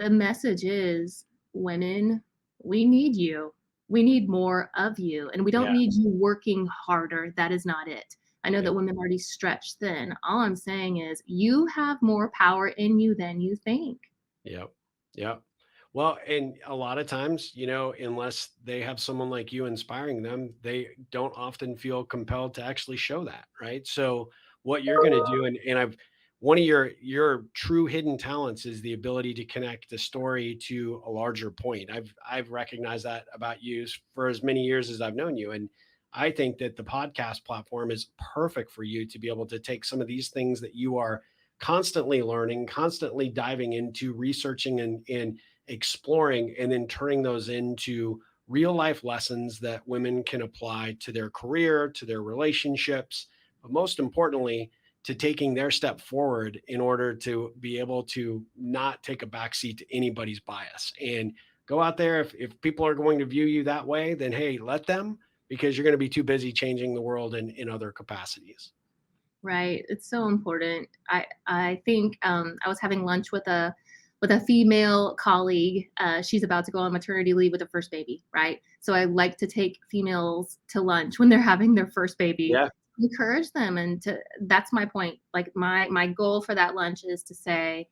the message is, women, we need you. We need more of you. And we don't Yeah. need you working harder. That is not it. I know that Right. women are already stretched thin. All I'm saying is you have more power in you than you think. Yep. Yep. Well, and a lot of times, unless they have someone like you inspiring them, they don't often feel compelled to actually show that, right? So what you're going to do, and I've one of your true hidden talents is the ability to connect the story to a larger point. I've recognized that about you for as many years as I've known you. And I think that the podcast platform is perfect for you to be able to take some of these things that you are constantly learning, constantly diving into researching and exploring, and then turning those into real life lessons that women can apply to their career, to their relationships, but most importantly, to taking their step forward in order to be able to not take a backseat to anybody's bias and go out there. If people are going to view you that way, then hey, let them, because you're going to be too busy changing the world in other capacities. Right. It's so important. I think I was having lunch with a female colleague. She's about to go on maternity leave with her first baby, right? So I like to take females to lunch when they're having their first baby, Yeah. encourage them, and to that's my point. Like my goal for that lunch is to say,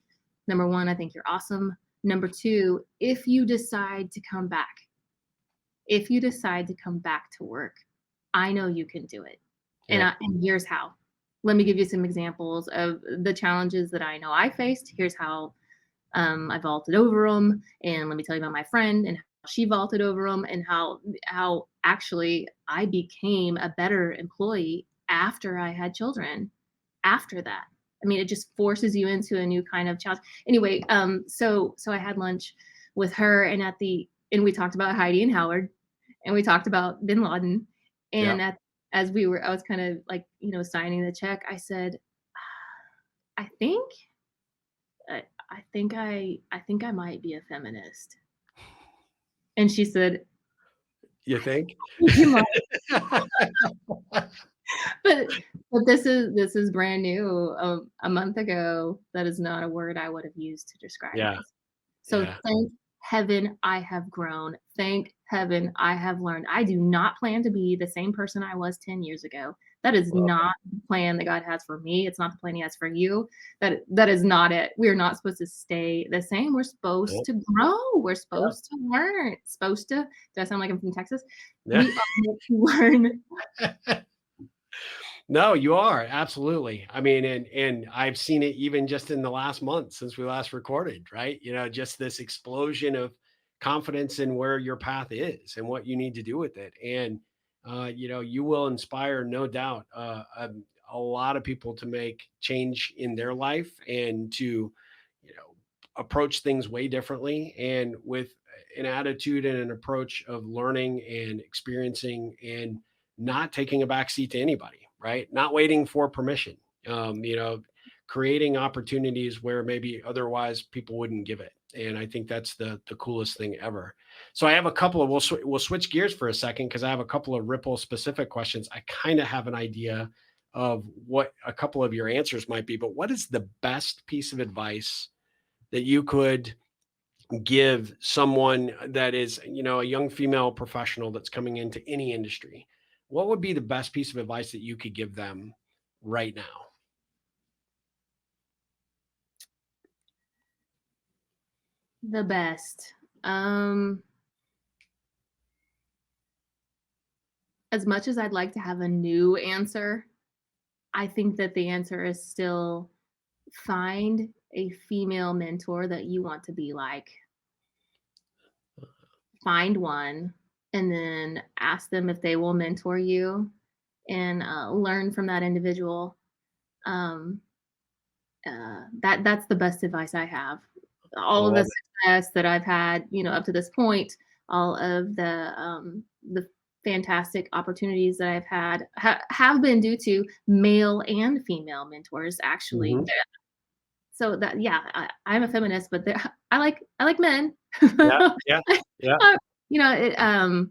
number one, I think you're awesome. Number two, if you decide to come back to work, I know you can do it. Yeah. And here's how. Let me give you some examples of the challenges that I know I faced. Here's how I vaulted over them, and let me tell you about my friend and how she vaulted over them, and how actually I became a better employee after I had children. After that, I mean, it just forces you into a new kind of challenge. Anyway, so I had lunch with her, and we talked about Heidi and Howard, and we talked about Bin Laden, Yeah. and I was kind of like, signing the check. I said, I think, I think I might be a feminist. And she said, You think? you might, but this is brand new. A month ago, that is not a word I would have used to describe Yeah. myself. So Yeah. thank heaven I have grown. Thank heaven I have learned. I do not plan to be the same person I was 10 years ago. That is Well, not the plan that God has for me. It's not the plan He has for you. That is not it. We are not supposed to stay the same. We're supposed yeah. to grow. We're Yeah. supposed to learn. Supposed to. Do I sound like I'm from Texas? Yeah. We are meant to learn. No, you are, absolutely. I mean, and I've seen it even just in the last month since we last recorded, right? Just this explosion of confidence in where your path is and what you need to do with it. And you will inspire, no doubt, a lot of people to make change in their life and to, approach things way differently. And with an attitude and an approach of learning and experiencing and not taking a backseat to anybody, right? Not waiting for permission. You know, creating opportunities where maybe otherwise people wouldn't give it. And I think that's the coolest thing ever. So I have a couple of we'll switch gears for a second because I have a couple of Ripple specific questions. I kind of have an idea of what a couple of your answers might be, but what is the best piece of advice that you could give someone that is, you know, a young female professional that's coming into any industry? What would be the best piece of advice that you could give them right now? The best. Um, as much as I'd like to have a new answer, I think that the answer is still find a female mentor that you want to be like. Find one and then ask them if they will mentor you and learn from that individual. Um, that's the best advice I have. I All of the love it. success that I've had, you know, up to this point, all of the fantastic opportunities that I've had have been due to male and female mentors, actually. Mhm. So that yeah, I'm a feminist, but I like men. Yeah, yeah, yeah, You know,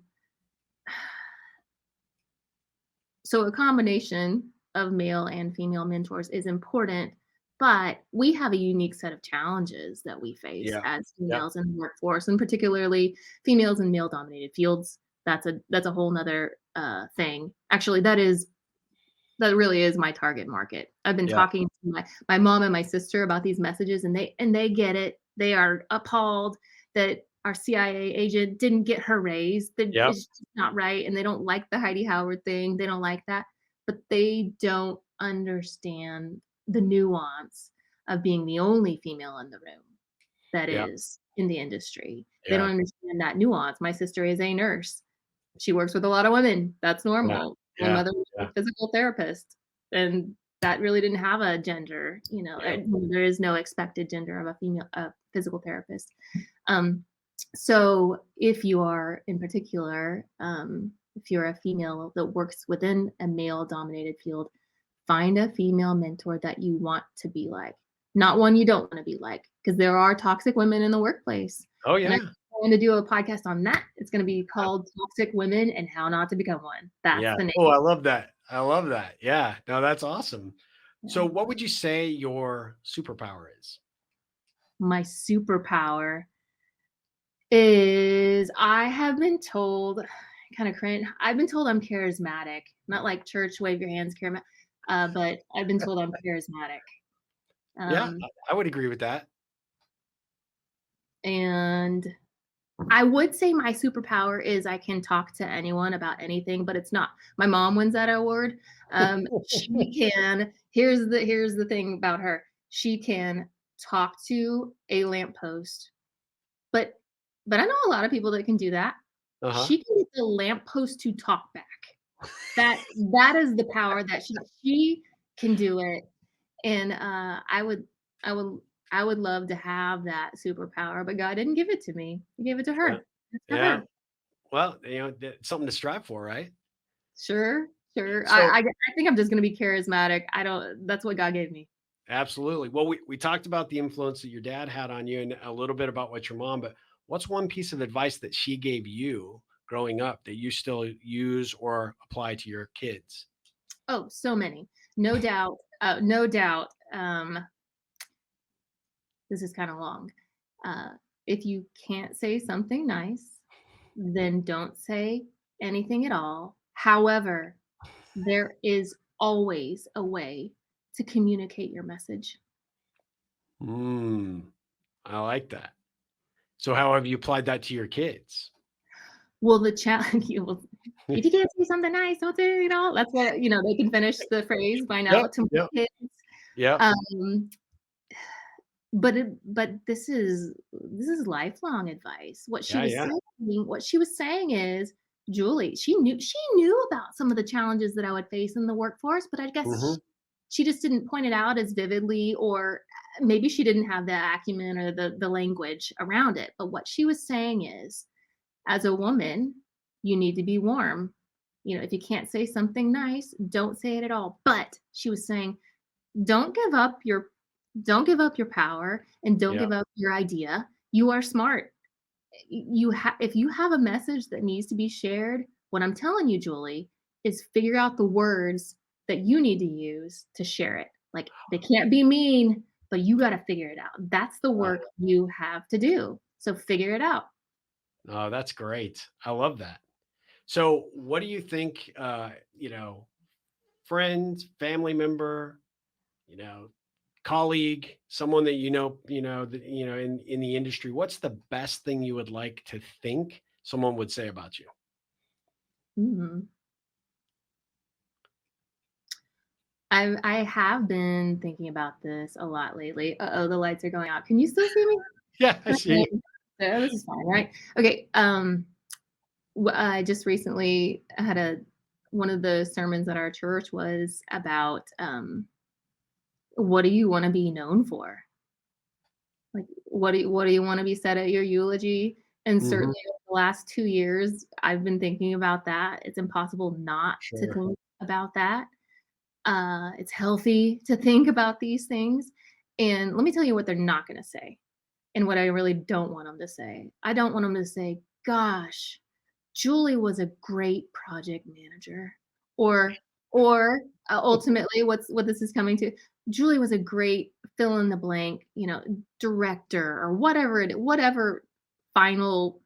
so a combination of male and female mentors is important, but we have a unique set of challenges that we face yeah, as yeah, females in the workforce, and particularly females in male-dominated fields. That's a whole nother thing. Actually, that really is my target market. I've been yeah, talking to my mom and my sister about these messages, and they get it. They are appalled that our CIA agent didn't get her raise. That yeah, it's just not right, and they don't like the Heidi Howard thing. They don't like that, but they don't understand the nuance of being the only female in the room that yeah, is in the industry. They yeah, don't understand that nuance. My sister is a nurse. She works with a lot of women. That's yeah, normal. My yeah, mother was yeah, a physical therapist, and that really didn't have a gender, you know, yeah, there is no expected gender of a physical therapist. Um, so if you are in particular, if you're a female that works within a male-dominated field, find a female mentor that you want to be like, not one you don't wanna be like, because there are toxic women in the workplace, oh, and I yeah, want to do a podcast on that. It's gonna be called Toxic Women and How Not to Become One. That's yeah. the name. Oh, I love that. I love that. Yeah. No, that's awesome. So Yeah. what would you say your superpower is? My superpower is I have been told kinda cringe, I've been told I'm charismatic, not like church wave your hands but I've been told I'm charismatic. Yeah, Um, I would agree with that. and I would say my superpower is I can talk to anyone about anything, but it's not. My mom wins that award. She can here's the thing about her. She can talk to a lamppost, but I know a lot of people that can do that. Uh-huh. She can get the lamppost to talk back. That that is the power that she can do it, and, I would I would love to have that superpower, but God didn't give it to me. He gave it to Yeah. her. It's to Yeah. her. Well, you know, something to strive for, right? Sure, sure. So I think I'm just gonna be charismatic. I don't that's what God gave me. absolutely. Well, we talked about the influence that your dad had on you and a little bit about what your mom, but what's one piece of advice that she gave you growing up that you still use or apply to your kids? Oh, so many. No doubt, no doubt, this is kinda long. Uh, if you can't say something nice, then don't say anything at all. However, there is always a way to communicate your message. Mm, I like that. So how have you applied that to your kids? Well, the challenge you will if you can't say something nice, don't say, you know, that's what you know, they can finish the phrase by now Yep, to my yep, kids. yep. Um, but this is lifelong advice. Yeah, yeah. What she was saying is, Julie, she knew about some of the challenges that I would face in the workforce, but I guess Mhm. She just didn't point it out as vividly, or maybe she didn't have the acumen or the language around it. But what she was saying is, as a woman, you need to be warm. If you can't say something nice, don't say it at all. But she was saying, don't give up your don't give up your power, and don't Yeah. give up your idea. You are smart. If you have a message that needs to be shared, what I'm telling you, Julie, is figure out the words that you need to use to share it. Like, they can't be mean, but you got to figure it out. That's the Uh, work you have to do. So figure it out. oh, that's great. I love that. So what do you think, friend, family member, you know, colleague, someone that in the industry, what's the best thing you would like to think someone would say about you? Mhm. I have been thinking about this a lot lately. Uh-oh, the lights are going out. Can you still see me? Yeah, I see. Okay. So this is fine, right? Okay. I just recently had a one of the sermons at our church was about what do you want to be known for? Like, what do you want to be said at your eulogy? And Mhm. certainly over the last 2 years, I've been thinking about that. It's impossible not to Sure. think about that. It's healthy to think about these things. And let me tell you what they're not going to say, and what I really don't want them to say. I don't want them to say, "Gosh, Julie was a great project manager," or ultimately, what this is coming to, Julie was a great fill in the blank, director, or whatever final,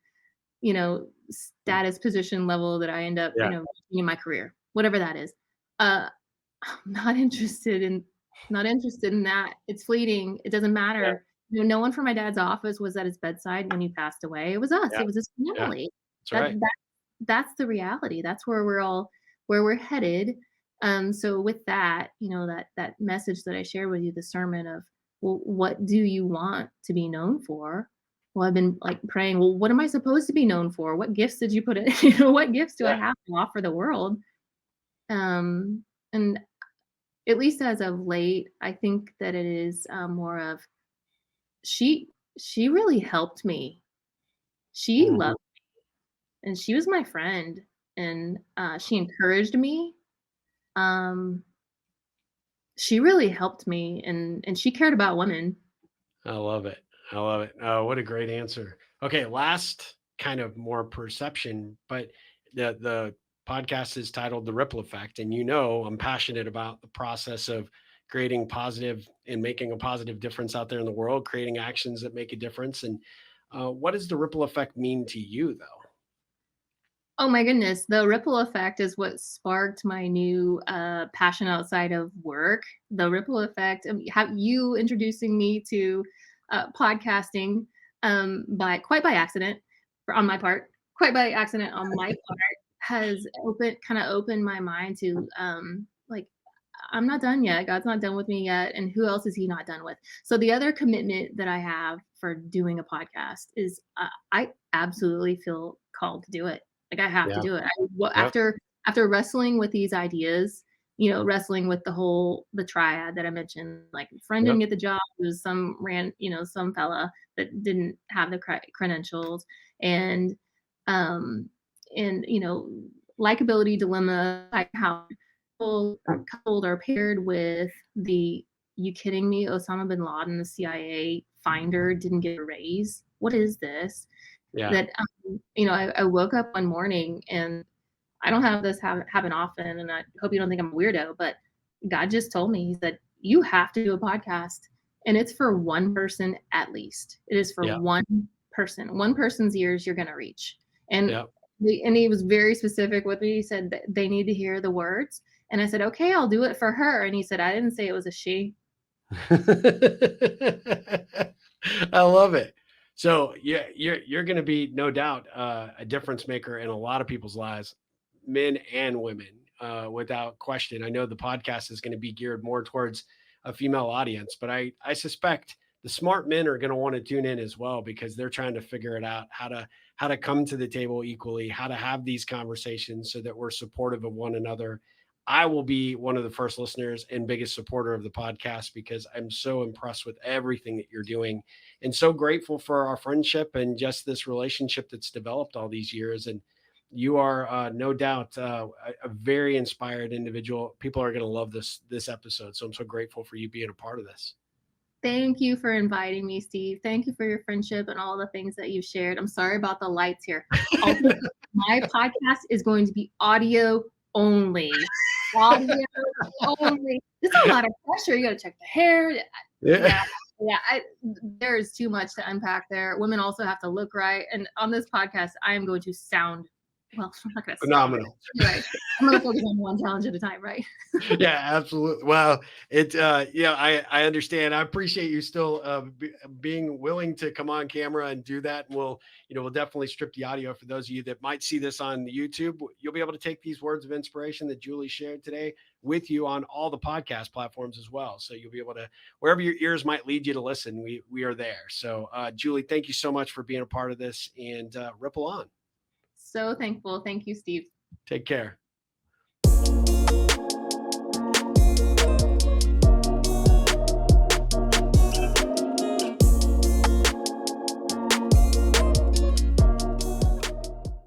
status, position, level that I end up, Yeah. in my career, whatever that is. Uh, I'm not interested in that. It's fleeting. It doesn't Yeah. matter. No one from my dad's office was at his bedside when he passed away. It was us. Yeah. It was his Yeah. family. That's That right. that that's the reality. That's where we're headed. So with that, that message that I shared with you, the sermon of, well, what do you want to be known for? Well, I've been like praying, well, what am I supposed to be known for? What gifts did you put in? What gifts do I Yeah. have to offer the world? And at least as of late, I think that it is more of, she she really helped me. She Mhm. loved, and she was my friend, and she encouraged me. Um, she really helped me, and she cared about women. I love it. I love it. Oh, what a great answer. Okay, last kind of more perception, but the podcast is titled The Ripple Effect, and I'm passionate about the process of creating positive and making a positive difference out there in the world, creating actions that make a difference. And what does the ripple effect mean to you, though? Oh my goodness, the ripple effect is what sparked my new passion outside of work. The ripple effect, have you introducing me to podcasting, by quite by accident, on my part, quite by accident on my part, has opened my mind to, like, I'm not done yet. God's not done with me yet, and who else is He not done with? So the other commitment that I have for doing a podcast is, I absolutely feel called to do it. Like, I have to Yeah. do it. Yep. After wrestling with these ideas, wrestling with the triad that I mentioned, like, friend didn't Yep. get the job, it was some fella that didn't have the credentials, and um likability dilemma, like how people are coupled or paired with the, you kidding me? Osama bin Laden, the CIA finder, didn't get a raise. What is this? Yeah. That I woke up one morning, and I don't have this happen often, and I hope you don't think I'm a weirdo, but God just told me, He said, "You have to do a podcast, and it's for one person at least. It is for Yeah. one person. One person's ears you're gonna reach." And Yeah. He was very specific with me. He said that they need to hear the words, and I said, "Okay, I'll do it for her." And he said, "I didn't say it was a she." I love it. So yeah, you're going to be no doubt a difference maker in a lot of people's lives, men and women, without question. I know the podcast is going to be geared more towards a female audience, but I suspect the smart men are going to want to tune in as well because they're trying to figure it out how to come to the table equally, how to have these conversations so that we're supportive of one another. I will be one of the first listeners and biggest supporter of the podcast because I'm so impressed with everything that you're doing and so grateful for our friendship and just this relationship that's developed all these years. And you are no doubt a very inspired individual. People are going to love this episode. So I'm so grateful for you being a part of this. Thank you for inviting me, Steve. Thank you for your friendship and all the things that you've shared. I'm sorry about the lights here. Also, my podcast is going to be audio only. Audio only. It's a lot of pressure. You got to check the hair. Yeah. There's too much to unpack there. Women also have to look right. And on this podcast, I am going to sound, well, I'm not going to phenomenal. Right. I'm going to focus on one challenge at a time, right? Yeah, absolutely. Well, I understand. I appreciate you still being willing to come on camera and do that. And we'll definitely strip the audio for those of you that might see this on YouTube. You'll be able to take these words of inspiration that Julie shared today with you on all the podcast platforms as well. So you'll be able to, wherever your ears might lead you to listen, we are there. So Julie, thank you so much for being a part of this, and ripple on. So thankful. Thank you, Steve. Take care.